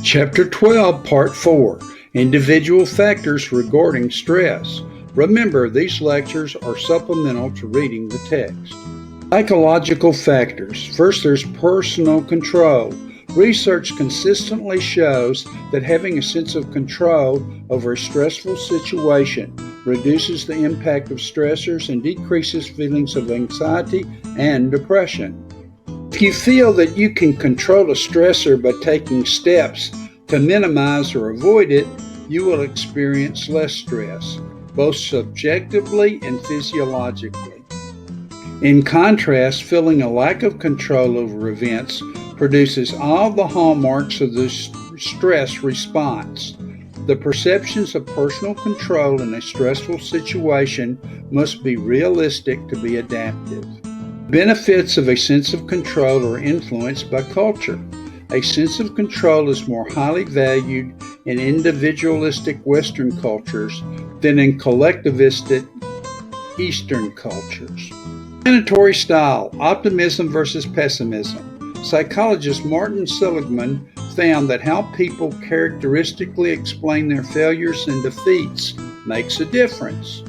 Chapter 12, Part 4, Individual Factors Regarding Stress. Remember, these lectures are supplemental to reading the text. Psychological factors. First, there's personal control. Research consistently shows that having a sense of control over a stressful situation reduces the impact of stressors and decreases feelings of anxiety and depression. If you feel that you can control a stressor by taking steps to minimize or avoid it, you will experience less stress, both subjectively and physiologically. In contrast, feeling a lack of control over events produces all the hallmarks of the stress response. The perceptions of personal control in a stressful situation must be realistic to be adaptive. Benefits of a sense of control are influenced by culture. A sense of control is more highly valued in individualistic Western cultures than in collectivistic Eastern cultures. Explanatory style, optimism versus pessimism. Psychologist Martin Seligman found that how people characteristically explain their failures and defeats makes a difference.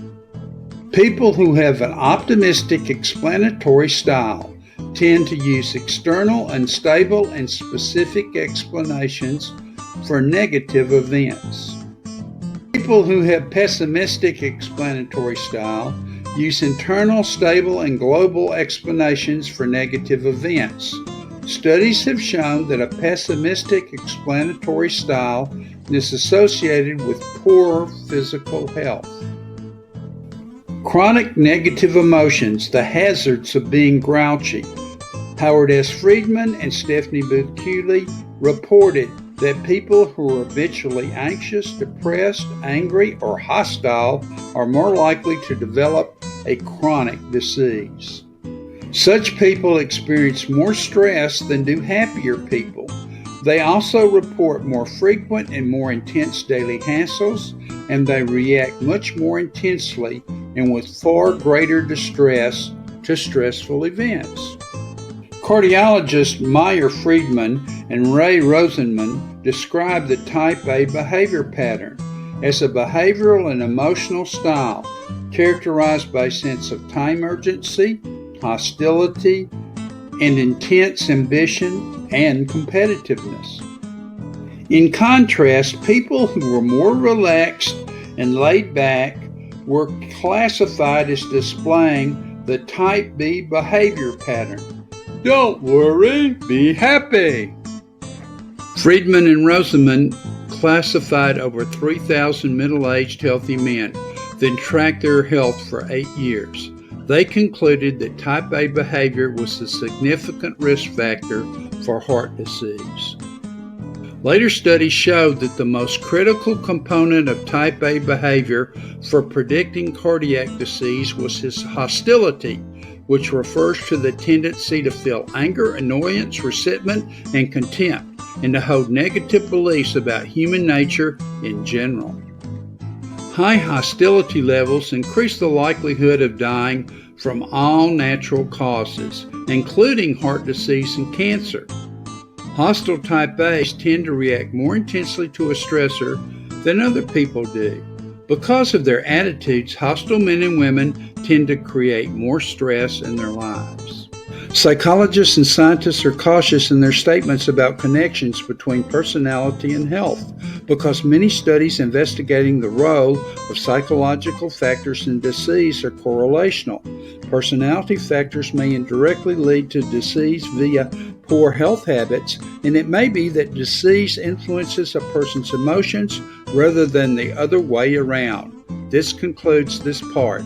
People who have an optimistic explanatory style tend to use external, unstable, and specific explanations for negative events. People who have pessimistic explanatory style use internal, stable, and global explanations for negative events. Studies have shown that a pessimistic explanatory style is associated with poor physical health. Chronic negative emotions, the hazards of being grouchy. Howard S. Friedman and Stephanie Booth Cooley reported that people who are habitually anxious, depressed, angry, or hostile are more likely to develop a chronic disease. Such people experience more stress than do happier people. They also report more frequent and more intense daily hassles, and they react much more intensely and with far greater distress to stressful events. Cardiologist Meyer Friedman and Ray Rosenman described the Type A behavior pattern as a behavioral and emotional style characterized by a sense of time urgency, hostility, and intense ambition and competitiveness. In contrast, people who were more relaxed and laid back were classified as displaying the Type B behavior pattern. Don't worry, be happy. Friedman and Rosenman classified over 3,000 middle-aged healthy men, then tracked their health for 8 years. They concluded that Type A behavior was a significant risk factor for heart disease. Later studies showed that the most critical component of Type A behavior for predicting cardiac disease was his hostility, which refers to the tendency to feel anger, annoyance, resentment, and contempt, and to hold negative beliefs about human nature in general. High hostility levels increase the likelihood of dying from all natural causes, including heart disease and cancer. Hostile Type A's tend to react more intensely to a stressor than other people do. Because of their attitudes, hostile men and women tend to create more stress in their lives. Psychologists and scientists are cautious in their statements about connections between personality and health because many studies investigating the role of psychological factors in disease are correlational. Personality factors may indirectly lead to disease via poor health habits, and it may be that disease influences a person's emotions rather than the other way around. This concludes this part.